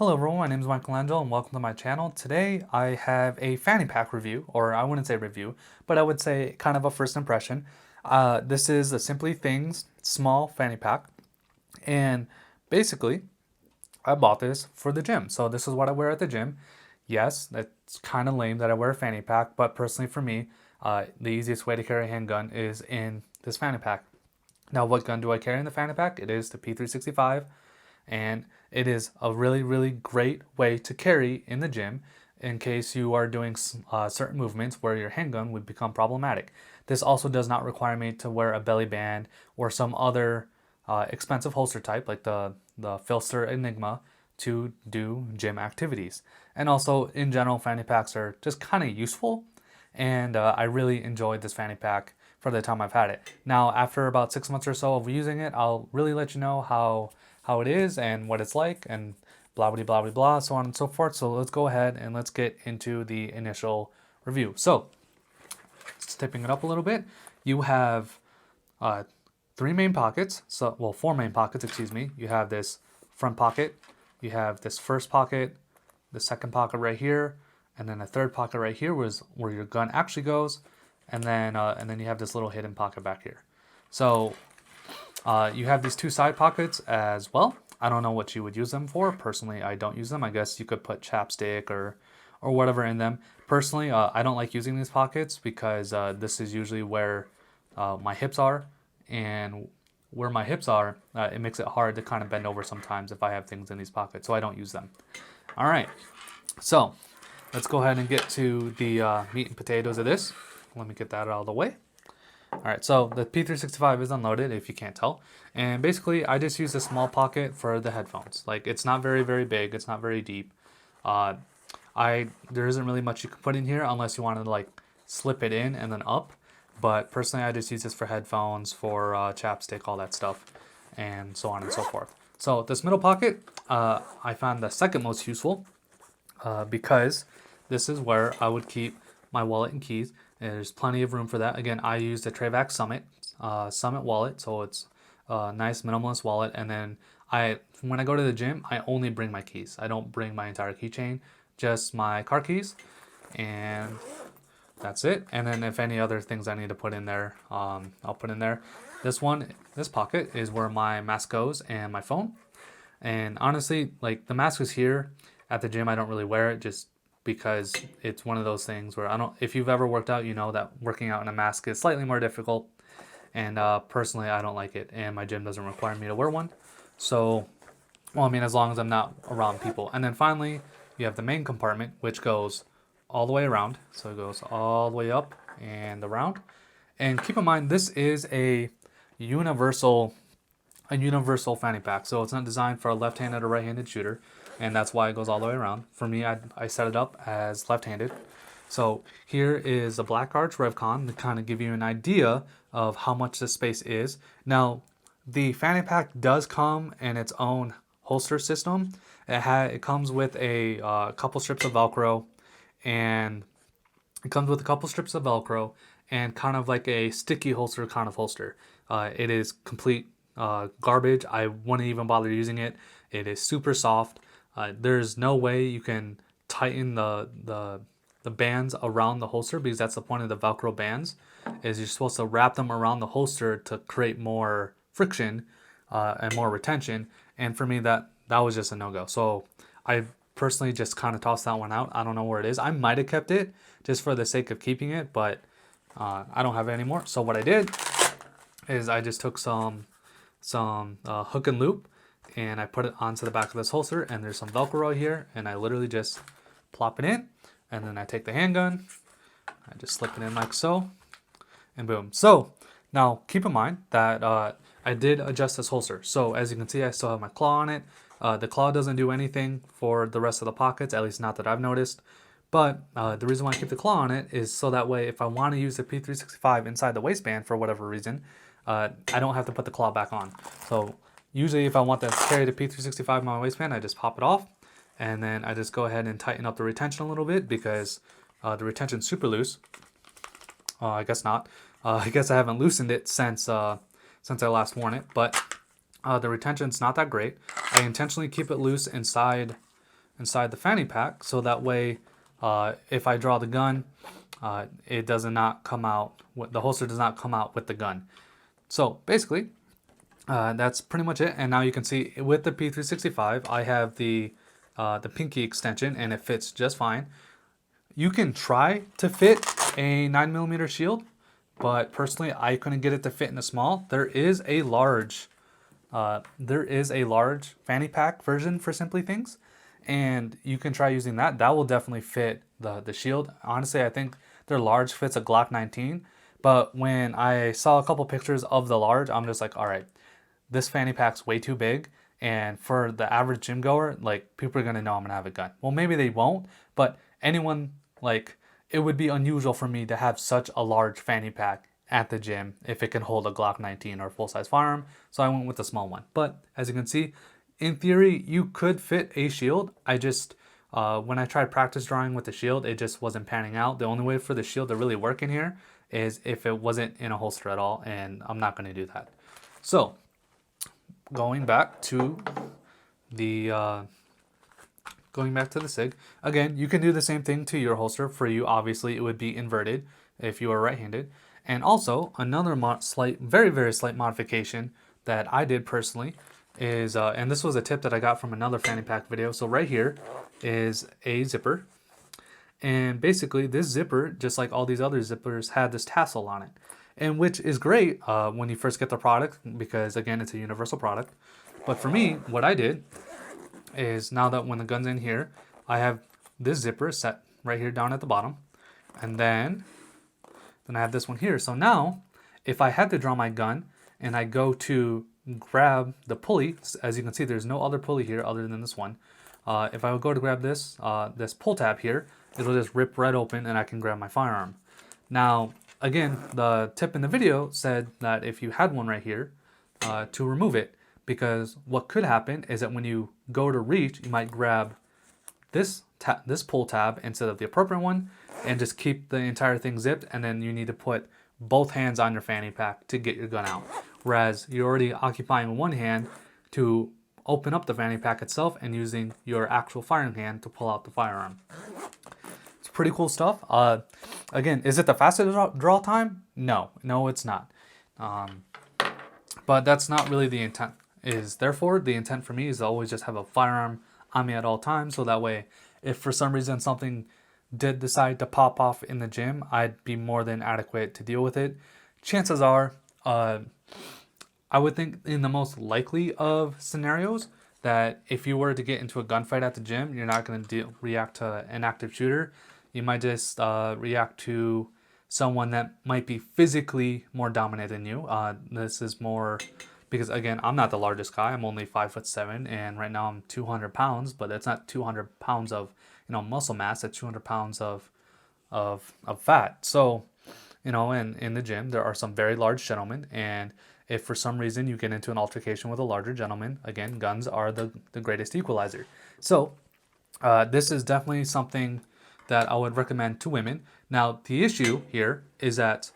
Hello everyone, my name is Angelo and welcome to my channel. Today I have a fanny pack review, or I wouldn't say review, but I would say kind of a first impression. This is a Simply Things small fanny pack, and basically I bought this for the gym. So this is what I wear at the gym. Yes, it's kind of lame that I wear a fanny pack, but personally for me, the easiest way to carry a handgun is in this fanny pack. Now, what gun do I carry in the fanny pack? It is the P365, and it is a really, really great way to carry in the gym in case you are doing certain movements where your handgun would become problematic. This also does not require me to wear a belly band or some other expensive holster type like the Filster Enigma to do gym activities. And also, in general, fanny packs are just kind of useful, and I really enjoyed this fanny pack for the time I've had it. Now, after about 6 months or so of using it, I'll really let you know how it is and what it's like and blah blah blah blah blah, so on and so forth. So let's go ahead and let's get into the initial review. So, stepping it up a little bit, you have three main pockets. So, well, four main pockets, excuse me. You have this front pocket, you have this first pocket, the second pocket right here, and then a third pocket right here was where your gun actually goes, and then you have this little hidden pocket back here. So you have these two side pockets as well. I don't know what you would use them for. Personally, I don't use them. I guess you could put chapstick or whatever in them. Personally, I don't like using these pockets because this is usually where my hips are, and where my hips are, it makes it hard to kind of bend over sometimes if I have things in these pockets, so I don't use them. All right, so let's go ahead and get to the meat and potatoes of this. Let me get that out of the way. All right, so the P365 is unloaded, if you can't tell. And basically, I just use a small pocket for the headphones. Like, it's not very, very big. It's not very deep. There isn't really much you can put in here unless you wanted to, like, slip it in and then up. But personally, I just use this for headphones, for chapstick, all that stuff, and so on and so forth. So this middle pocket, I found the second most useful because this is where I would keep my wallet and keys. And there's plenty of room for that. Again, I use the Trayvac Summit wallet, so it's a nice minimalist wallet. And then when I go to the gym, I only bring my keys. I don't bring my entire keychain, just my car keys, and that's it. And then if any other things I need to put in there, I'll put in there. This pocket is where my mask goes and my phone. And honestly, like, the mask is here at the gym. I don't really wear it just because it's one of those things where if you've ever worked out, you know that working out in a mask is slightly more difficult. And personally, I don't like it, and my gym doesn't require me to wear one. So, well, I mean, as long as I'm not around people. And then finally, you have the main compartment, which goes all the way around. So it goes all the way up and around. And keep in mind, this is a universal fanny pack. So it's not designed for a left-handed or right-handed shooter, and that's why it goes all the way around. For me, I set it up as left-handed. So here is a Black Arch Revcon to kind of give you an idea of how much this space is. Now, the fanny pack does come in its own holster system. It comes with a couple strips of Velcro, and kind of like a sticky holster kind of holster. It is complete garbage. I wouldn't even bother using it. It is super soft. There's no way you can tighten the bands around the holster, because that's the point of the Velcro bands, is you're supposed to wrap them around the holster to create more friction and more retention. And for me, that was just a no-go. So I personally just kind of tossed that one out. I don't know where it is. I might have kept it just for the sake of keeping it, but I don't have it anymore. So what I did is I just took some hook and loop, and I put it onto the back of this holster, and there's some Velcro here, and I literally just plop it in, and then I take the handgun, I just slip it in like so, and boom. So now keep in mind that I did adjust this holster. So as you can see, I still have my claw on it. The claw doesn't do anything for the rest of the pockets, at least not that I've noticed. But the reason why I keep the claw on it is so that way if I want to use the P365 inside the waistband for whatever reason, I don't have to put the claw back on. So usually if I want to carry the P365 in my waistband, I just pop it off, and then I just go ahead and tighten up the retention a little bit, because the retention's super loose. I guess not. I guess I haven't loosened it since I last worn it, but the retention's not that great. I intentionally keep it loose inside inside the fanny pack, so that way if I draw the gun, it does not come out, the holster does not come out with the gun. So basically, that's pretty much it. And now you can see with the P365, I have the pinky extension and it fits just fine. You can try to fit a 9mm shield, but personally I couldn't get it to fit in a small. There is a large fanny pack version for Simply Things, and you can try using that. That will definitely fit the shield. Honestly, I think their large fits a Glock 19, but when I saw a couple pictures of the large, I'm just like, all right, this fanny pack's way too big, and for the average gym goer, like, people are gonna know I'm gonna have a gun. Well, maybe they won't, but anyone, like, it would be unusual for me to have such a large fanny pack at the gym if it can hold a Glock 19 or a full-size firearm, so I went with the small one. But as you can see, in theory, you could fit a shield. I just, when I tried practice drawing with the shield, it just wasn't panning out. The only way for the shield to really work in here is if it wasn't in a holster at all, and I'm not gonna do that. So, going back to the SIG, again, you can do the same thing to your holster. For you, obviously, it would be inverted if you are right-handed. And also, another very, very slight modification that I did personally is, and this was a tip that I got from another fanny pack video. So right here is a zipper. And basically, this zipper, just like all these other zippers, had this tassel on it. And which is great when you first get the product, because again, it's a universal product. But for me, what I did is, now that when the gun's in here, I have this zipper set right here down at the bottom, and then I have this one here. So now, if I had to draw my gun and I go to grab the pulley, as you can see, there's no other pulley here other than this one. If I would go to grab this this pull tab here, it'll just rip right open and I can grab my firearm. Now, again, the tip in the video said that if you had one right here, to remove it, because what could happen is that when you go to reach, you might grab this pull tab instead of the appropriate one and just keep the entire thing zipped, and then you need to put both hands on your fanny pack to get your gun out. Whereas you're already occupying one hand to open up the fanny pack itself and using your actual firing hand to pull out the firearm. It's pretty cool stuff. Again, is it the fastest draw time? No, it's not. But that's not really the intent. Therefore, the intent for me is to always just have a firearm on me at all times, so that way, if for some reason something did decide to pop off in the gym, I'd be more than adequate to deal with it. Chances are, I would think in the most likely of scenarios, that if you were to get into a gunfight at the gym, you're not going to react to an active shooter. You might just react to someone that might be physically more dominant than you. This is more because, again, I'm not the largest guy. I'm only 5'7", and right now I'm 200 pounds. But that's not 200 pounds of muscle mass. That's 200 pounds of fat. So, in the gym there are some very large gentlemen, and if for some reason you get into an altercation with a larger gentleman, again, guns are the greatest equalizer. So this is definitely something that I would recommend to women. Now, the issue here is that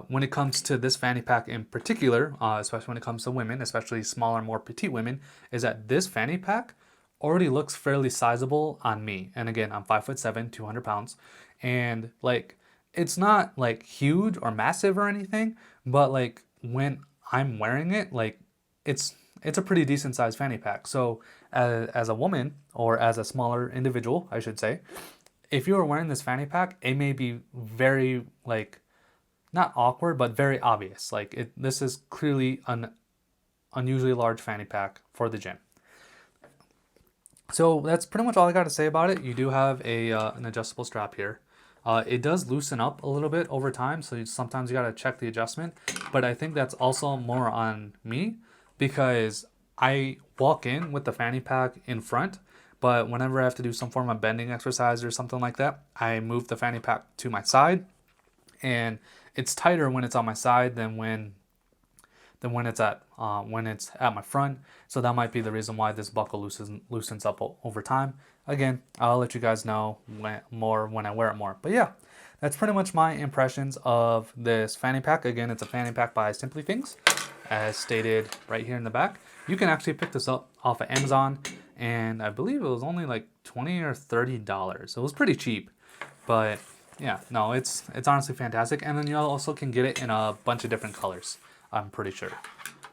when it comes to this fanny pack in particular, especially when it comes to women, especially smaller, more petite women, is that this fanny pack already looks fairly sizable on me. And again, I'm 5'7", 200 pounds, and like, it's not like huge or massive or anything, but like when I'm wearing it, like it's a pretty decent sized fanny pack. So as a woman, or as a smaller individual, I should say, if you are wearing this fanny pack, it may be very, like, not awkward, but very obvious. Like, this is clearly an unusually large fanny pack for the gym. So that's pretty much all I got to say about it. You do have an adjustable strap here. It does loosen up a little bit over time, so sometimes you got to check the adjustment. But I think that's also more on me, because I walk in with the fanny pack in front, but whenever I have to do some form of bending exercise or something like that, I move the fanny pack to my side, and it's tighter when it's on my side than when it's at my front. So that might be the reason why this buckle loosens up over time. Again, I'll let you guys know more when I wear it more. But yeah, that's pretty much my impressions of this fanny pack. Again, it's a fanny pack by Simply Things, as stated right here in the back. You can actually pick this up off of Amazon, and I believe it was only like $20 or $30. It was pretty cheap, but yeah, no, it's honestly fantastic. And then you also can get it in a bunch of different colors, I'm pretty sure.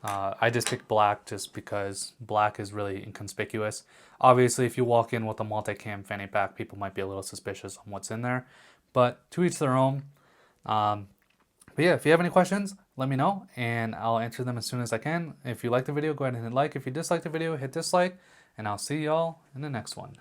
I just picked black just because black is really inconspicuous. Obviously, if you walk in with a multicam fanny pack, people might be a little suspicious on what's in there, but to each their own. But yeah, if you have any questions, let me know and I'll answer them as soon as I can. If you like the video, go ahead and hit like. If you dislike the video, hit dislike, and I'll see y'all in the next one.